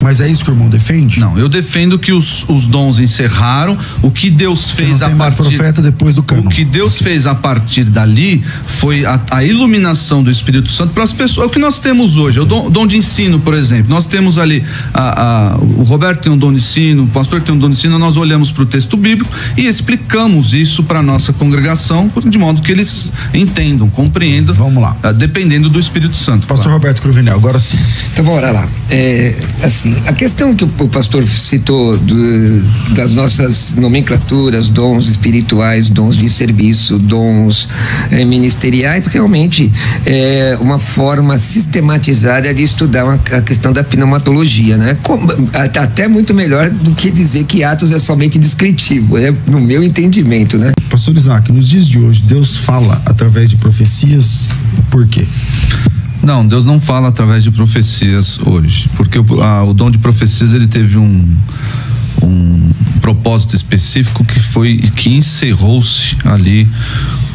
Mas é isso que o irmão defende? Não, eu defendo que os dons encerraram. O que Deus fez a partir... profeta depois do cânon. O que Deus fez a partir dali foi a iluminação do Espírito Santo para as pessoas. É o que nós temos hoje, o dom de ensino, por exemplo. Nós temos ali, o Roberto tem um dom de ensino, o pastor tem um dom de ensino, nós olhamos para o texto bíblico e explicamos isso para a nossa congregação, de modo que eles entendam, compreendam. Vamos lá. Dependendo do Espírito Santo. Pastor claro. Roberto Cruvinel, agora sim. Então vamos lá. Assim, a questão que o pastor citou das nossas nomenclaturas, dons espirituais, dons de serviço, dons ministeriais, realmente é uma forma sistematizada de estudar a questão da pneumatologia, né? Até muito melhor do que dizer que Atos é somente descritivo, no meu entendimento, né? Pastor Isaac, nos dias de hoje, Deus fala através de profecias, por quê? Não, Deus não fala através de profecias hoje, porque o dom de profecias ele teve um propósito específico que encerrou-se ali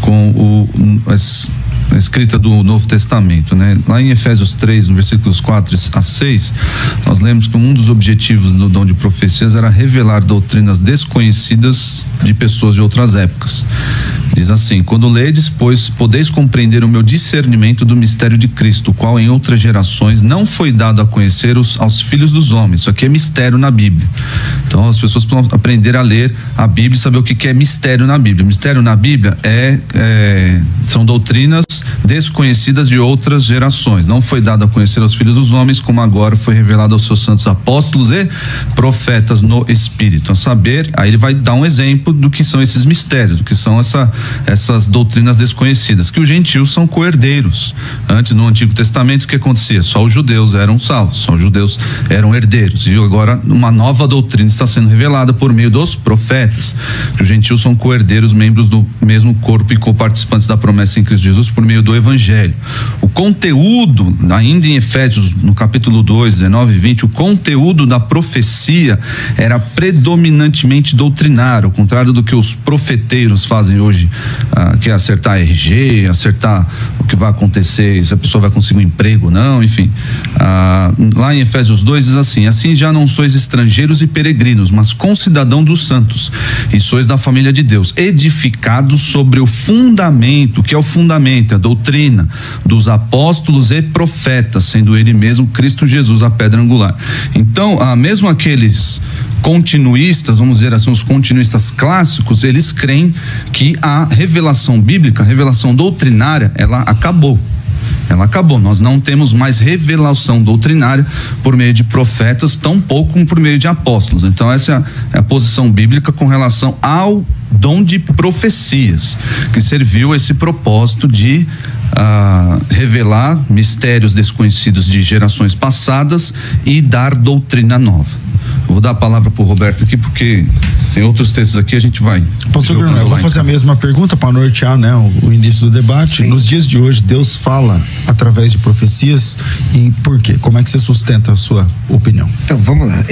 com a escrita do Novo Testamento, né? Lá em Efésios 3, no versículos 4 a 6, nós lemos que um dos objetivos do dom de profecias era revelar doutrinas desconhecidas de pessoas de outras épocas. Diz assim: quando ledes, pois, podeis compreender o meu discernimento do mistério de Cristo, o qual em outras gerações não foi dado a conhecer aos filhos dos homens. Isso aqui é mistério na Bíblia. Então as pessoas precisam aprender a ler a Bíblia e saber o que é mistério na Bíblia. Mistério na Bíblia são doutrinas desconhecidas de outras gerações. Não foi dado a conhecer aos filhos dos homens, como agora foi revelado aos seus santos apóstolos e profetas no Espírito. A saber, aí ele vai dar um exemplo do que são esses mistérios, do que são essas doutrinas desconhecidas, que os gentios são co-herdeiros. Antes, no Antigo Testamento, o que acontecia? Só os judeus eram salvos, só os judeus eram herdeiros, e agora uma nova doutrina está sendo revelada por meio dos profetas, que os gentios são co-herdeiros, membros do mesmo corpo e coparticipantes da promessa em Cristo Jesus por meio do Evangelho. O conteúdo, ainda em Efésios, no capítulo 2, 19 e 20, o conteúdo da profecia era predominantemente doutrinário, ao contrário do que os profeteiros fazem hoje, que é acertar RG, acertar o que vai acontecer, se a pessoa vai conseguir um emprego ou não, enfim. Lá em Efésios 2 diz assim: assim já não sois estrangeiros e peregrinos, mas concidadão dos santos, e sois da família de Deus, edificados sobre o fundamento, que é o fundamento, a doutrina dos apóstolos e profetas, sendo ele mesmo Cristo Jesus a pedra angular. Então, mesmo aqueles continuistas, vamos dizer assim, os continuistas clássicos, eles creem que a revelação bíblica, a revelação doutrinária, ela acabou. Nós não temos mais revelação doutrinária por meio de profetas, tampouco como por meio de apóstolos. Então essa é a posição bíblica com relação ao dom de profecias, que serviu esse propósito de revelar mistérios desconhecidos de gerações passadas e dar doutrina nova. Vou dar a palavra para o Roberto aqui, porque tem outros textos aqui, a gente vai. Pastor Bruno, eu vou fazer a mesma pergunta para nortear, né, o início do debate. Sim. Nos dias de hoje, Deus fala através de profecias, e por quê? Como é que você sustenta a sua opinião? Então, vamos lá.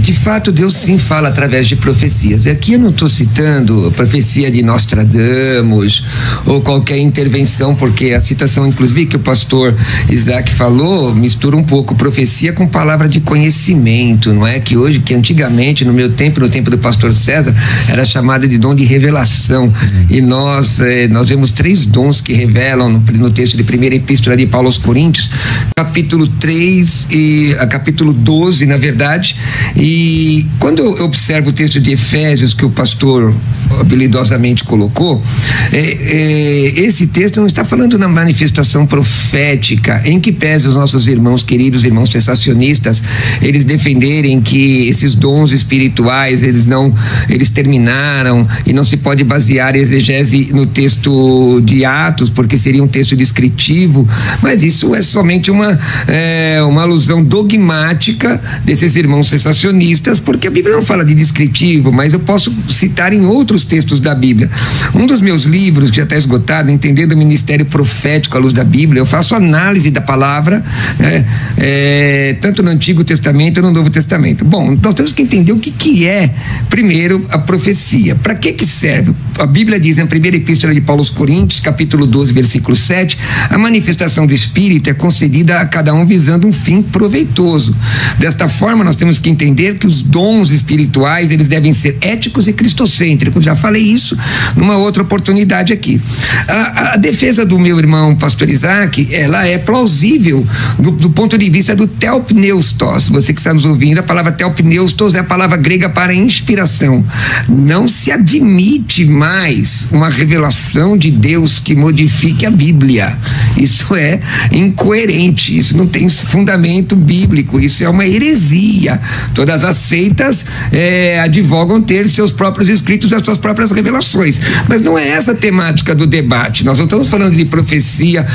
De fato, Deus sim fala através de profecias. Aqui eu não estou citando a profecia de Nostradamus ou qualquer intervenção, porque a citação, inclusive, que o pastor Isaac falou, mistura um pouco profecia com palavra de conhecimento, não é? Que antigamente, no meu tempo, no tempo do pastor César, era chamado de dom de revelação. E nós vemos 3 dons que revelam no texto de primeira epístola de Paulo aos Coríntios, capítulo 3 e capítulo 12, na verdade. E quando eu observo o texto de Efésios que o pastor habilidosamente colocou, esse texto não está falando na manifestação profética, em que pese os nossos irmãos queridos, irmãos sensacionistas, eles defenderem que esses dons espirituais, eles terminaram e não se pode basear a exegese no texto de Atos, porque seria um texto descritivo, mas isso é somente uma alusão dogmática desses irmãos sensacionistas, porque a Bíblia não fala de descritivo, mas eu posso citar em outros textos da Bíblia. Um dos meus livros, que já está esgotado, Entendendo o Ministério Profético à Luz da Bíblia, eu faço análise da palavra, tanto no Antigo Testamento e no Novo Testamento. Bom, nós temos que entender o que é, primeiro, a profecia. Para que serve? A Bíblia diz, na primeira epístola de Paulo aos Coríntios, capítulo 12, versículo 7, a manifestação do Espírito é concedida a cada um visando um fim proveitoso. Desta forma, nós temos que entender que os dons espirituais, eles devem ser éticos e cristocêntricos. Já falei isso numa outra oportunidade aqui. A defesa do meu irmão pastor Isaac, ela é plausível do ponto de vista do theopneustos. Você que está nos ouvindo, a palavra theopneustos é a palavra grega para inspiração. Não se admite mais uma revelação de Deus que modifique a Bíblia. Isso é incoerente, isso não tem fundamento bíblico, isso é uma heresia. Todas as seitas advogam ter seus próprios escritos, as suas próprias revelações, mas não é essa a temática do debate. Nós não estamos falando de profecia,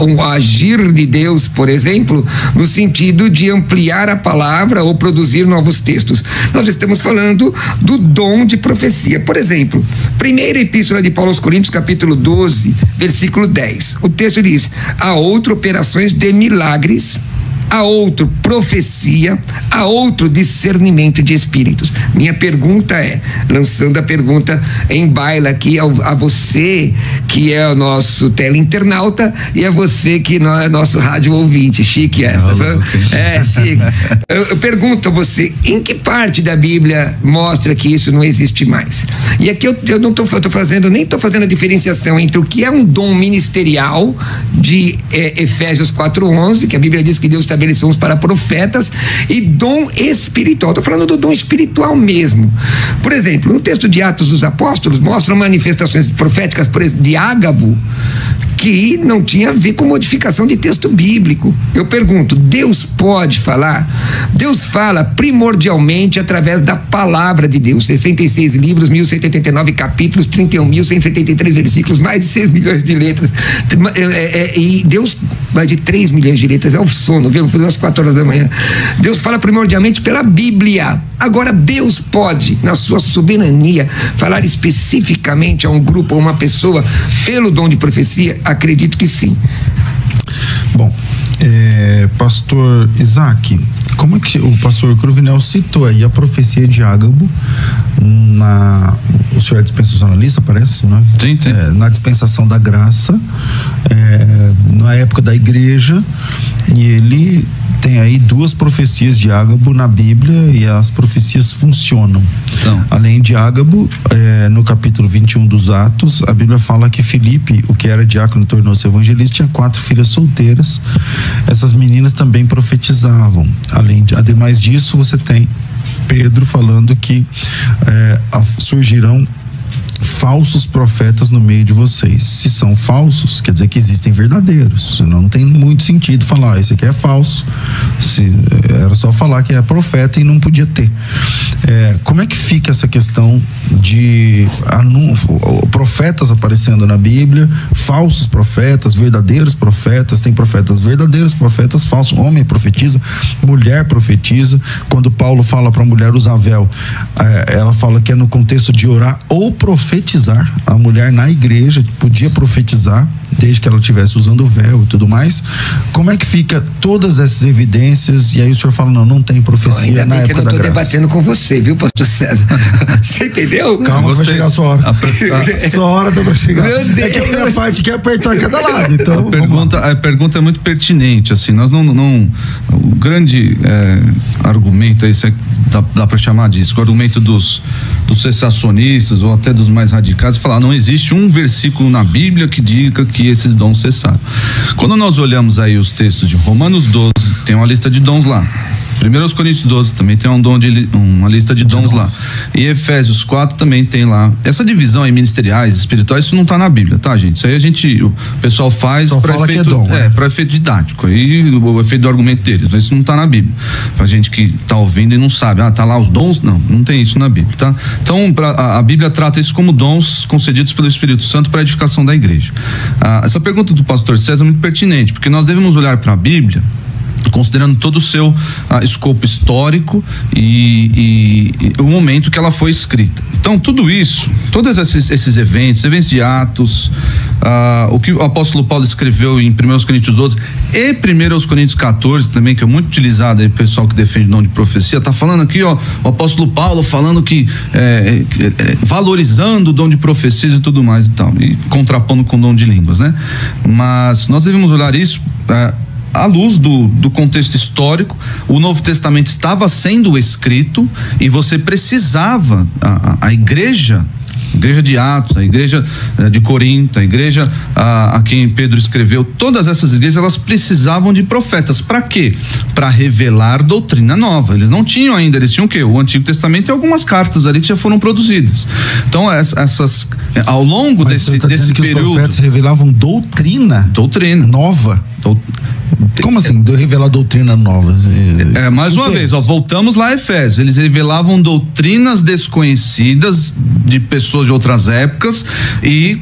um agir de Deus, por exemplo, no sentido de ampliar a palavra ou produzir novos textos. Nós estamos falando do dom de profecia. Por exemplo, primeira epístola de Paulo aos Coríntios, capítulo 12, versículo 10. O texto diz: há outra operações de milagres, a outro profecia, a outro discernimento de espíritos. Minha pergunta é, lançando a pergunta em baila aqui a você que é o nosso teleinternauta e a você que não é nosso rádio ouvinte, chique essa. Chique. Eu pergunto a você, em que parte da Bíblia mostra que isso não existe mais? E aqui eu não estou fazendo a diferenciação entre o que é um dom ministerial de Efésios 4:11, que a Bíblia diz que Deus estabeleceu uns para profetas, e dom espiritual. Estou falando do dom espiritual mesmo. Por exemplo, no texto de Atos dos Apóstolos mostram manifestações proféticas, por exemplo, de Ágabo, que não tinha a ver com modificação de texto bíblico. Eu pergunto, Deus pode falar? Deus fala primordialmente através da palavra de Deus. 66 livros, 1.189 capítulos, 31.173 versículos, mais de 6 milhões de letras. E Deus, mais de 3 milhões de letras, é o sono, viu? Às 4 horas da manhã. Deus fala primordialmente pela Bíblia. Agora, Deus pode, na sua soberania, falar especificamente a um grupo, a uma pessoa, pelo dom de profecia? Acredito que sim. Bom, pastor Isaac, como é que o pastor Cruvinel citou aí a profecia de Ágabo o senhor é dispensacionalista, parece, né? Sim. Na dispensação da graça, na época da igreja, e ele tem aí 2 profecias de Ágabo na Bíblia e as profecias funcionam. Então, além de Ágabo, no capítulo 21 dos Atos, a Bíblia fala que Filipe, o que era diácono, tornou-se evangelista, tinha 4 filhas solteiras. Essas meninas também profetizavam. Ademais disso, você tem Pedro falando que surgirão falsos profetas no meio de vocês. Se são falsos, quer dizer que existem verdadeiros. Não tem muito sentido falar, esse aqui é falso. Era só falar que é profeta e não podia ter. Como é que fica essa questão de profetas aparecendo na Bíblia, falsos profetas, verdadeiros profetas? Tem profetas verdadeiros, profetas falsos. Homem profetiza, mulher profetiza. Quando Paulo fala para a mulher usar véu, ela fala que é no contexto de orar ou profetizar. A mulher na igreja podia profetizar desde que ela estivesse usando o véu e tudo mais. Como é que fica todas essas evidências? E aí o senhor fala, não tem profecia na época da graça. Ainda bem que eu não estou debatendo com você, viu, pastor César? Você entendeu? Calma, vai chegar a sua hora. Sua hora tá para chegar. Meu Deus. É que a minha parte quer apertar cada lado. Então, a pergunta é muito pertinente, assim, nós não o grande argumento aí, dá para chamar disso, o argumento dos cessacionistas ou até dos mais radicais, falar, não existe um versículo na Bíblia que diga que esses dons cessaram. Quando nós olhamos aí os textos de Romanos 12, tem uma lista de dons lá. 1 Coríntios 12 também tem uma lista de dons lá. E Efésios 4 também tem lá. Essa divisão aí, ministeriais, espirituais, isso não está na Bíblia, tá, gente? Isso aí o pessoal faz para efeito, para efeito didático. Aí o efeito do argumento deles, mas isso não está na Bíblia. Pra gente que tá ouvindo e não sabe, tá lá os dons? Não tem isso na Bíblia, tá? Então, a Bíblia trata isso como dons concedidos pelo Espírito Santo para a edificação da igreja. Essa pergunta do pastor César é muito pertinente, porque nós devemos olhar para a Bíblia considerando todo o seu escopo histórico e o momento que ela foi escrita. Então, tudo isso, todos esses eventos de Atos, o que o apóstolo Paulo escreveu em 1 Coríntios 12 e 1 Coríntios 14 também, que é muito utilizado aí, pessoal que defende o dom de profecia, tá falando aqui, ó, o apóstolo Paulo falando que valorizando o dom de profecias e tudo mais e tal, e contrapondo com o dom de línguas, né? Mas nós devemos olhar isso à luz do contexto histórico. O Novo Testamento estava sendo escrito e você precisava, a igreja de Atos, a igreja de Corinto, a igreja a quem Pedro escreveu, todas essas igrejas, elas precisavam de profetas. Para quê? Para revelar doutrina nova. Eles não tinham ainda, eles tinham o quê? O Antigo Testamento e algumas cartas ali que já foram produzidas. Então essas ao longo desse período, que os profetas revelavam doutrina nova. Como assim? Revelar doutrina nova? Mais uma vez, voltamos lá a Efésios. Eles revelavam doutrinas desconhecidas de pessoas de outras épocas e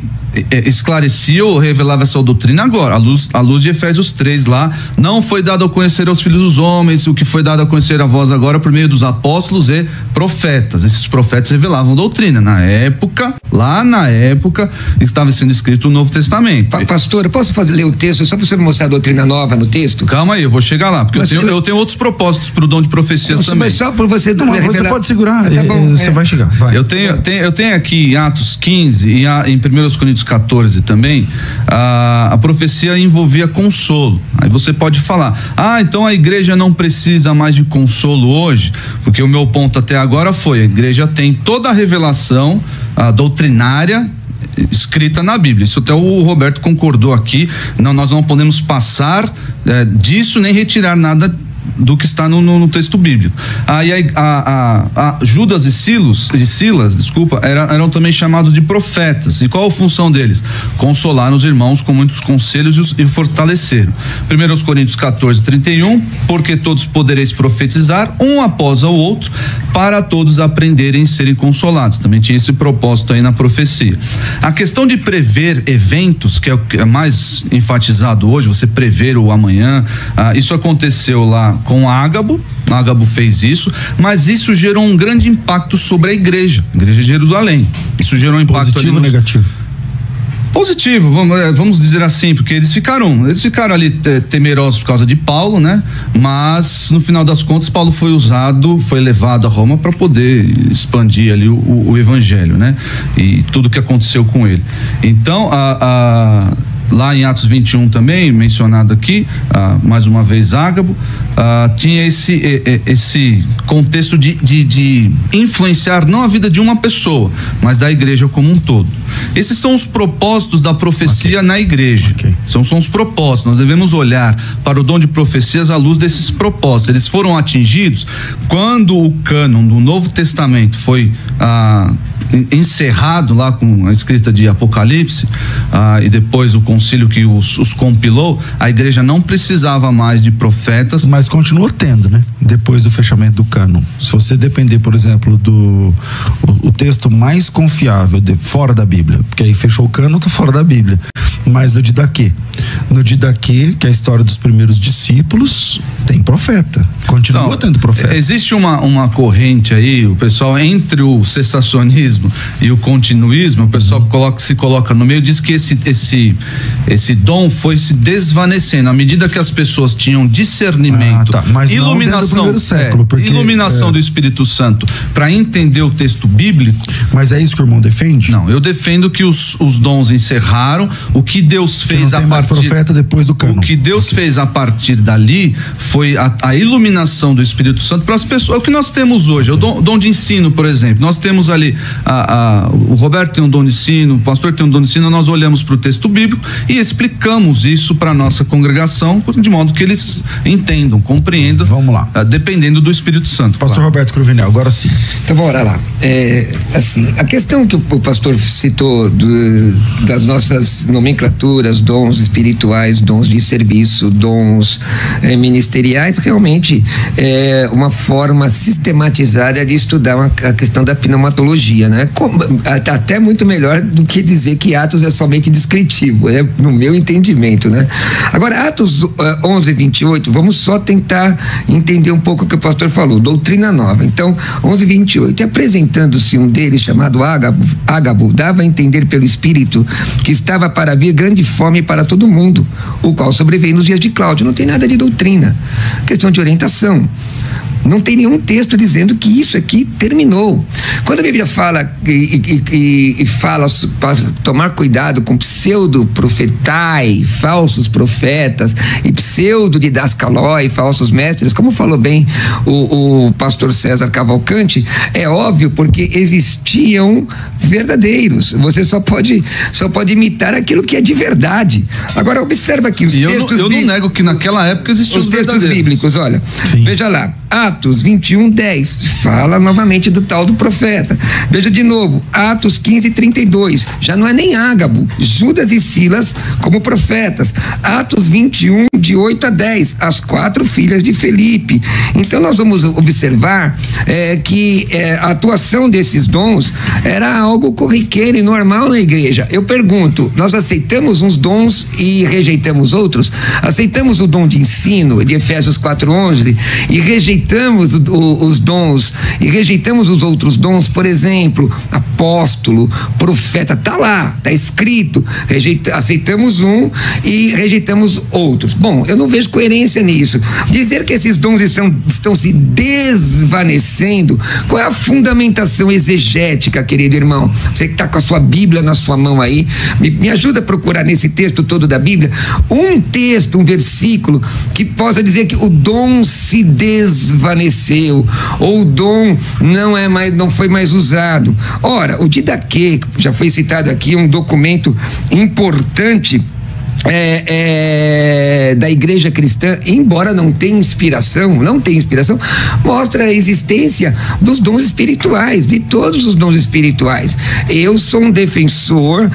esclarecia ou revelava essa doutrina agora, à luz de Efésios 3 lá. Não foi dado a conhecer aos filhos dos homens o que foi dado a conhecer a vós agora por meio dos apóstolos e profetas. Esses profetas revelavam doutrina lá na época estava sendo escrito o Novo Testamento. Pastor, eu posso ler o texto só para você me mostrar a doutrina nova no texto? Calma aí, eu vou chegar lá, porque eu tenho outros propósitos para o dom de profecias também. Mas só por você você pode segurar, tá bom, você vai chegar. Vai. Eu tenho aqui em Atos 15 e em 1 Coríntios 14 também, a profecia envolvia consolo. Aí você pode falar, então a igreja não precisa mais de consolo hoje, porque o meu ponto até agora foi, a igreja tem toda a revelação doutrinária escrita na Bíblia. Isso até o Roberto concordou aqui. Nós não podemos passar disso nem retirar nada do que está no texto bíblico. Aí Judas e Silas, eram também chamados de profetas. E qual a função deles? Consolaram os irmãos com muitos conselhos e fortaleceram. 1 Coríntios 14, 31, porque todos podereis profetizar, um após o outro, para todos aprenderem e serem consolados. Também tinha esse propósito aí na profecia. A questão de prever eventos, que é o que é mais enfatizado hoje, você prever o amanhã, isso aconteceu lá com Ágabo fez isso, mas isso gerou um grande impacto sobre a igreja de Jerusalém. Isso gerou um impacto positivo ou negativo? Positivo, vamos dizer assim, porque eles ficaram ali temerosos por causa de Paulo, né? Mas no final das contas Paulo foi levado a Roma para poder expandir ali o evangelho, né? E tudo que aconteceu com ele. Então lá em Atos 21 também, mencionado aqui, mais uma vez Ágabo, tinha esse contexto de influenciar não a vida de uma pessoa, mas da igreja como um todo. Esses são os propósitos da profecia na igreja. São os propósitos. Nós devemos olhar para o dom de profecias à luz desses propósitos. Eles foram atingidos quando o cânon do Novo Testamento foi encerrado lá com a escrita de Apocalipse, e depois o concílio que os compilou. A igreja não precisava mais de profetas, mas continua tendo, né? Depois do fechamento do cânon. Se você depender, por exemplo, o texto mais confiável fora da Bíblia, porque aí fechou o cânon, tá fora da Bíblia, mas no Didaquê, que é a história dos primeiros discípulos, tem profeta, continua tendo profeta. Existe uma corrente aí, o pessoal, entre o cessacionismo e o continuismo, o pessoal se coloca no meio, diz que esse dom foi se desvanecendo à medida que as pessoas tinham discernimento, mas iluminação, não século, porque, iluminação do Espírito Santo para entender o texto bíblico. Mas é isso que o irmão defende? Não, eu defendo que os dons encerraram. O que Deus fez a partir profeta depois do cânon. O que Deus fez a partir dali foi a iluminação do Espírito Santo para as pessoas. É o que nós temos hoje, o dom de ensino, por exemplo. Nós temos ali o Roberto tem um dom de ensino, o pastor tem um dom de ensino. Nós olhamos para o texto bíblico e explicamos isso para nossa congregação de modo que eles entendam, compreendam. Vamos lá. Dependendo do Espírito Santo. Pastor Roberto Cruvinel, agora sim. Então vamos lá. A questão que o pastor citou das nossas nomenclaturas nomenclaturas, dons espirituais, dons de serviço, dons ministeriais, realmente é uma forma sistematizada de estudar a questão da pneumatologia, né? Até muito melhor do que dizer que Atos é somente descritivo, no meu entendimento, né? Agora, Atos 11:28, vamos só tentar entender um pouco o que o pastor falou, doutrina nova. Então, 11:28, apresentando-se um deles chamado Ágabo, dava a entender pelo Espírito que estava para vir grande fome para todo mundo, o qual sobreveio nos dias de Cláudio. Não tem nada de doutrina, questão de orientação. Não tem nenhum texto dizendo que isso aqui terminou. Quando a Bíblia fala e fala para tomar cuidado com pseudo-profetai, falsos profetas, e pseudo-didascalói, falsos mestres, como falou bem o pastor César Cavalcante, é óbvio porque existiam verdadeiros. Você só pode imitar aquilo que é de verdade. Agora observa aqui os textos. Eu não nego que naquela época existiam os textos bíblicos, olha. Sim. Veja lá. Atos 21:10 fala novamente do tal do profeta. Veja de novo, Atos 15:32, já não é nem Ágabo, Judas e Silas como profetas. Atos 21, de 8 a 10, as 4 filhas de Felipe. Então nós vamos observar que a atuação desses dons era algo corriqueiro e normal na igreja. Eu pergunto, nós aceitamos uns dons e rejeitamos outros? Aceitamos o dom de ensino de Efésios 4:11 e rejeitamos os dons e rejeitamos os outros dons, por exemplo, apóstolo, profeta, tá lá, tá escrito, aceitamos um e rejeitamos outros. Bom, eu não vejo coerência nisso. Dizer que esses dons estão se desvanecendo, qual é a fundamentação exegética, querido irmão? Você que está com a sua Bíblia na sua mão aí, me ajuda a procurar nesse texto todo da Bíblia um texto, um versículo que possa dizer que o dom se desvaneceu, ou o dom não foi mais usado. Ora, o Didaquê, já foi citado aqui, um documento importante da igreja cristã, embora não tenha inspiração, mostra a existência dos dons espirituais, de todos os dons espirituais. Eu sou um defensor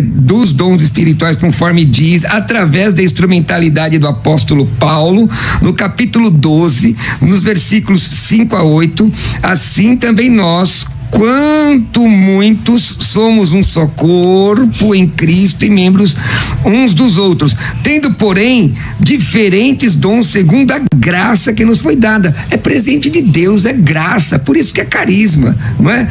dos dons espirituais, conforme diz, através da instrumentalidade do apóstolo Paulo, no capítulo 12, nos versículos 5 a 8, assim também nós, quanto muitos somos um só corpo em Cristo e membros uns dos outros, tendo, porém, diferentes dons segundo a graça que nos foi dada. É presente de Deus, é graça, por isso que é carisma, não é?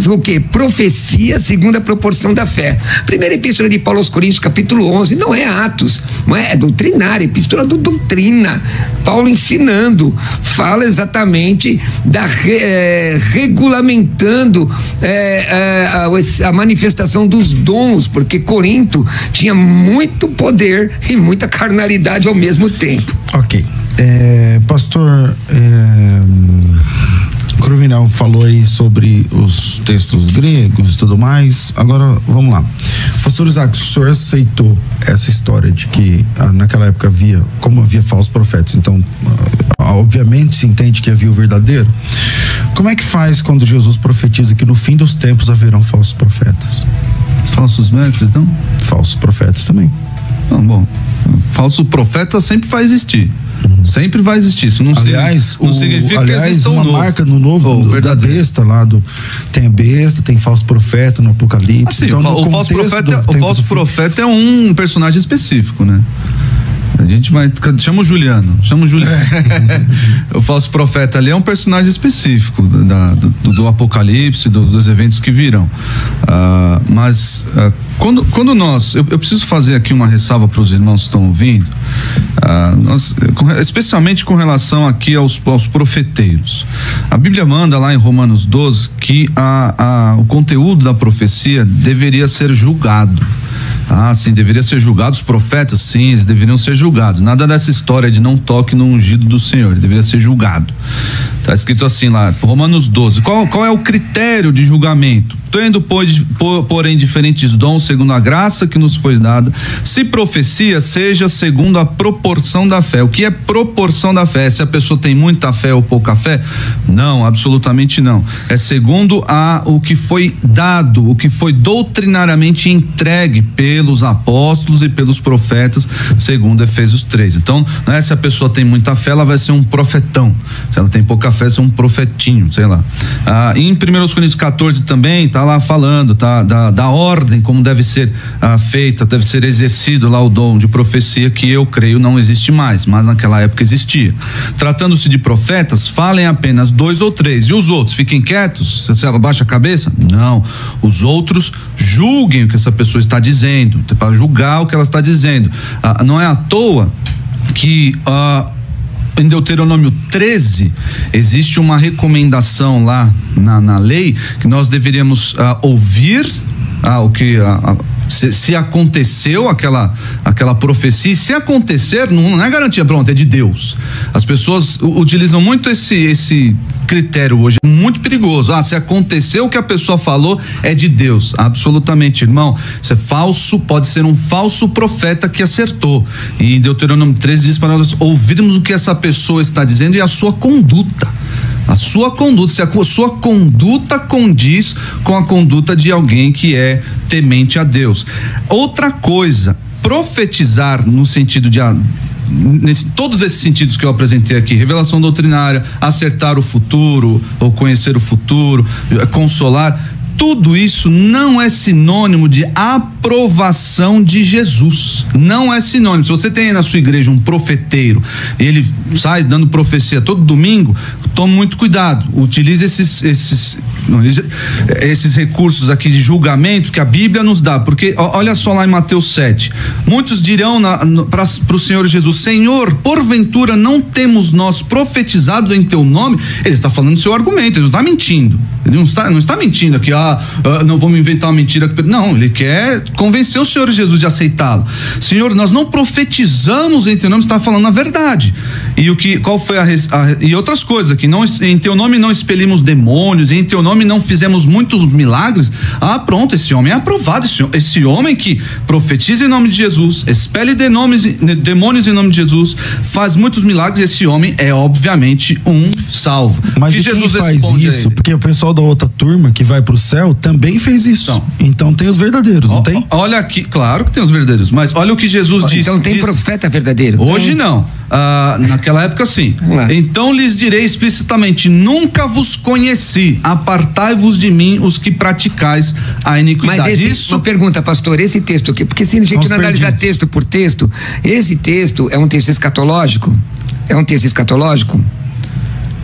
O que? Profecia segundo a proporção da fé. Primeira epístola de Paulo aos Coríntios, capítulo 11, não é Atos, não é? É doutrinária, epístola do doutrina. Paulo ensinando, fala exatamente da regulamentando a manifestação dos dons, porque Corinto tinha muito poder e muita carnalidade ao mesmo tempo. Ok. Pastor Cruvinel falou aí sobre os textos gregos e tudo mais. Agora, vamos lá. Pastor Isaac, o senhor aceitou essa história de que naquela época havia falsos profetas, então obviamente se entende que havia o verdadeiro. Como é que faz quando Jesus profetiza que no fim dos tempos haverão falsos profetas? Falsos mestres, não? Falsos profetas também. Não, bom, falso profeta sempre vai existir. Sempre vai existir. Isso não, não significa que exista uma marca no novo da besta lá tem a besta, tem falso profeta no Apocalipse. Assim, então, o falso profeta é um personagem específico, né? A gente chama o Juliano. O falso profeta ali é um personagem específico do Apocalipse, dos eventos que virão. Mas quando eu preciso fazer aqui uma ressalva para os irmãos que estão ouvindo, especialmente com relação aqui aos profeteiros. A Bíblia manda lá em Romanos 12 que o conteúdo da profecia deveria ser julgado. Sim, deveria ser julgado. Os profetas, sim, eles deveriam ser julgados. Nada dessa história de não toque no ungido do Senhor, ele deveria ser julgado. Está escrito assim lá, Romanos 12. Qual é o critério de julgamento? Tendo, porém, diferentes dons segundo a graça que nos foi dada, se profecia, seja segundo a proporção da fé. O que é proporção da fé? Se a pessoa tem muita fé ou pouca fé? Não, absolutamente não. É segundo o que foi dado, o que foi doutrinariamente entregue pelos apóstolos e pelos profetas, segundo Efésios 3. Então, não é se a pessoa tem muita fé, ela vai ser um profetão. Se ela tem pouca fé, vai ser um profetinho, sei lá. Em 1 Coríntios 14 também tá lá falando, tá, da ordem como deve ser feita, deve ser exercido lá o dom de profecia, que eu creio não existe mais, mas naquela época existia. Tratando-se de profetas, falem apenas 2 ou 3, e os outros fiquem quietos. Você abaixa a cabeça? Não, os outros julguem o que essa pessoa está dizendo, para julgar o que ela está dizendo. Não é à toa que em Deuteronômio 13 existe uma recomendação lá na lei que nós deveríamos ouvir o que se aconteceu aquela profecia. Se acontecer, não é garantia, pronto, é de Deus. As pessoas utilizam muito esse critério hoje, é muito perigoso. Se aconteceu o que a pessoa falou, é de Deus. Absolutamente, irmão, isso é falso, pode ser um falso profeta que acertou. E em Deuteronômio 13 diz para nós ouvirmos o que essa pessoa está dizendo e a sua conduta. A sua conduta, se a sua conduta condiz com a conduta de alguém que é temente a Deus. Outra coisa, profetizar no sentido de todos esses sentidos que eu apresentei aqui, revelação doutrinária, acertar o futuro ou conhecer o futuro, consolar, tudo isso não é sinônimo de aprovação de Jesus. Não é sinônimo. Se você tem aí na sua igreja um profeteiro, ele sai dando profecia todo domingo, tome muito cuidado. Utilize esses recursos aqui de julgamento que a Bíblia nos dá, porque olha só lá em Mateus 7, muitos dirão para o Senhor Jesus: Senhor, porventura não temos nós profetizado em teu nome? Ele está falando do seu argumento, ele não está mentindo. Ele não está mentindo aqui, não vamos inventar uma mentira. Não, ele quer convencer o Senhor Jesus de aceitá-lo. Senhor, nós não profetizamos em teu nome, está falando a verdade. Qual foi e outras coisas, que em teu nome não expelimos demônios, em teu nome não fizemos muitos milagres. Pronto, esse homem é aprovado. Esse homem que profetiza em nome de Jesus, expele demônios em nome de Jesus, faz muitos milagres, esse homem é obviamente um salvo. Mas que Jesus faz isso? Porque o pessoal da outra turma que vai pro céu também fez isso. Então tem os verdadeiros, não tem? Olha aqui, claro que tem os verdadeiros, mas olha o que Jesus disse. Então tem profeta verdadeiro? Hoje não. Naquela época sim. Então lhes direi explicitamente: nunca vos conheci, apartai-vos de mim os que praticais a iniquidade. Mas uma pergunta, pastor, esse texto aqui, porque se a gente não analisar texto por texto, esse texto é um texto escatológico? É um texto escatológico?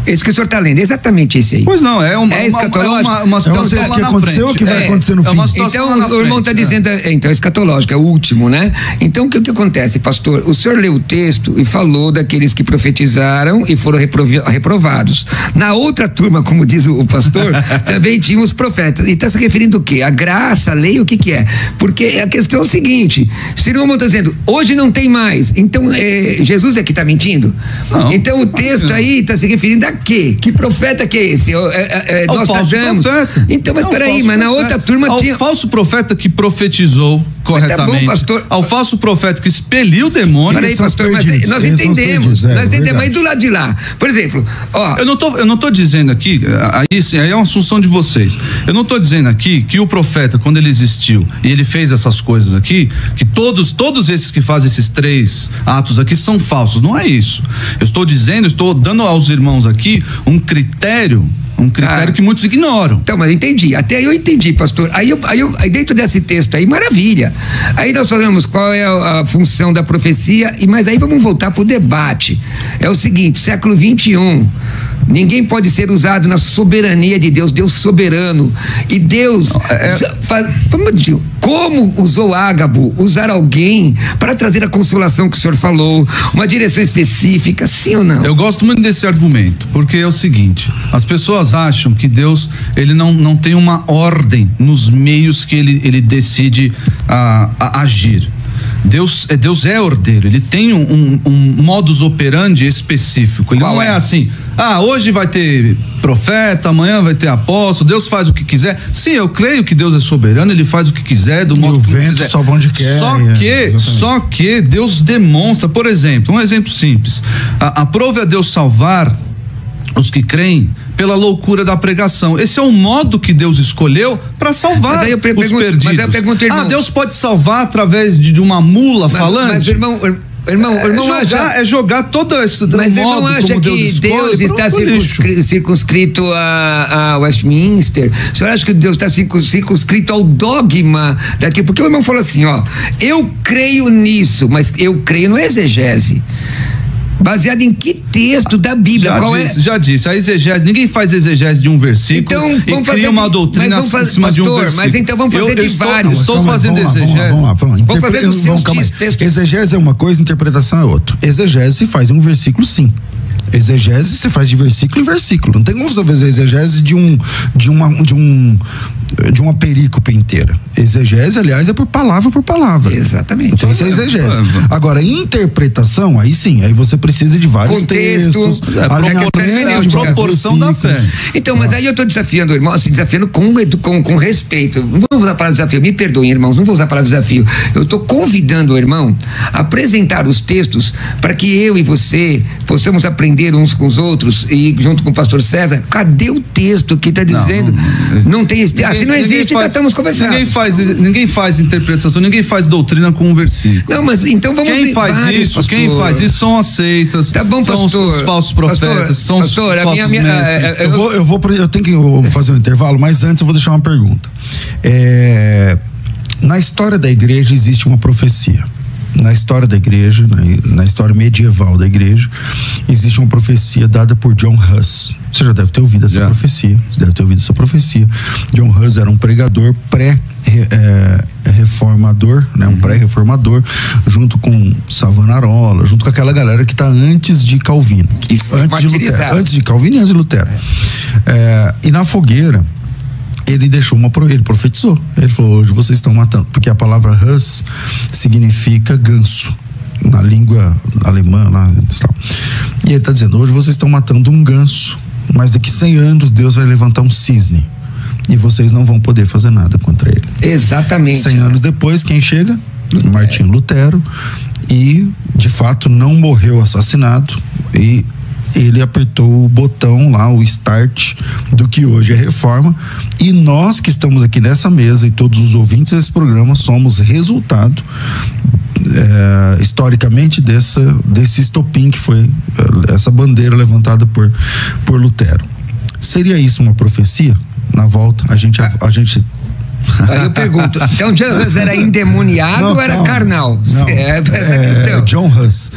Esse que o senhor está lendo, exatamente esse aí. Pois não, é escatológico. Uma situação que aconteceu, que vai acontecer no fim. Então o irmão está dizendo, então é escatológico, é o último, né? Então o que acontece, pastor? O senhor leu o texto e falou daqueles que profetizaram e foram reprovados. Na outra turma, como diz o pastor, também tinha os profetas. E está se referindo o quê? A graça, a lei, o que é? Porque a questão é o seguinte: se o irmão está dizendo, hoje não tem mais, então Jesus é que está mentindo? Não, então o texto aí está se referindo a quê? Que profeta que é esse? Nós casamos. Então, mas peraí, mas na outra turma tinha... Ao falso profeta que profetizou corretamente. Tá bom, pastor. Ao falso profeta que expeliu o demônio. Peraí, pastor, mas nós entendemos. Nós entendemos. Aí do lado de lá, por exemplo, eu não tô dizendo aqui, aí é uma assunção de vocês. Eu não tô dizendo aqui que o profeta, quando ele existiu e ele fez essas coisas aqui, que todos esses que fazem esses 3 atos aqui são falsos. Não é isso. Eu estou dando aos irmãos aqui um critério que muitos ignoram. Então, mas eu entendi, até eu entendi, pastor. Aí dentro desse texto aí, maravilha. Aí nós falamos qual é a função da profecia, mas aí vamos voltar para o debate. É o seguinte: século 21, ninguém pode ser usado na soberania de Deus, Deus soberano. E Deus como usou Ágabo, usar alguém para trazer a consolação que o senhor falou, uma direção específica, sim ou não? Eu gosto muito desse argumento, porque é o seguinte: as pessoas acham que Deus, ele não tem uma ordem nos meios que ele decide agir. Deus é ordeiro, ele tem um modus operandi específico. Ele não é assim, hoje vai ter profeta, amanhã vai ter apóstolo, Deus faz o que quiser. Sim, eu creio que Deus é soberano, ele faz o que quiser, do modo que quiser. O vento sobe onde quer. Só que Deus demonstra, por exemplo, um exemplo simples: aprove a Deus salvar os que creem pela loucura da pregação. Esse é o modo que Deus escolheu para salvar os perdidos. Mas eu pergunto, irmão, Deus pode salvar através de uma mula falante? Mas irmão é jogar todo esse modo. Mas irmão acha que Deus está circunscrito a Westminster? O senhor acha que Deus está circunscrito ao dogma daqui? Porque o irmão falou assim, eu creio nisso, mas eu creio no exegese. Baseado em que texto da Bíblia? Já disse, a exegese, ninguém faz exegese de um versículo então, cria uma doutrina em cima de um versículo. Mas então vamos fazer de vários. Estou fazendo exegese. Vamos fazer dos seus textos. Exegese é uma coisa, interpretação é outra. Exegese se faz em um versículo, sim. Exegese se faz de versículo em versículo. Não tem como você fazer exegese de uma perícope inteira. Exegese, aliás, é por palavra. Exatamente. Então isso é exegese. Agora, interpretação, aí sim, aí você precisa de vários textos, a proporção da fé. Então, mas aí eu estou desafiando o irmão, assim, desafiando com respeito. Não vou usar a palavra desafio, me perdoem, irmãos, não vou usar a palavra desafio. Eu estou convidando o irmão a apresentar os textos para que eu e você possamos aprender uns com os outros e junto com o pastor César. Cadê o texto que está dizendo? Não tem esse texto. Se não existe, estamos conversando. Ninguém faz interpretação, ninguém faz doutrina com um versículo. Não, mas então vamos Quem faz isso são as seitas, tá bom, são os falsos profetas, são os falsos mestres. Eu tenho que fazer um intervalo, mas antes eu vou deixar uma pergunta. Na história da igreja existe uma profecia. Na história da igreja, na história medieval da igreja, existe uma profecia dada por John Huss. Você já deve ter ouvido essa profecia. John Huss era um pregador reformador, né? Um pré-reformador, junto com Savonarola, junto com aquela galera que está antes de Calvino, antes de Calvino e antes de Lutero. E na fogueira ele profetizou. Ele falou: hoje vocês estão matando, porque a palavra Huss significa ganso na língua alemã lá, e ele está dizendo: hoje vocês estão matando um ganso, mas daqui 100 anos Deus vai levantar um cisne e vocês não vão poder fazer nada contra ele. Exatamente. 100 anos depois, quem chega? Martinho Lutero, e de fato não morreu assassinado, e ele apertou o botão lá, o start do que hoje é reforma, e nós que estamos aqui nessa mesa e todos os ouvintes desse programa somos resultado historicamente desse estopim que foi essa bandeira levantada por Lutero. Seria isso uma profecia? Na volta a gente Aí eu pergunto, então John Huss era endemoniado ou era carnal? Não, Essa questão. John Huss.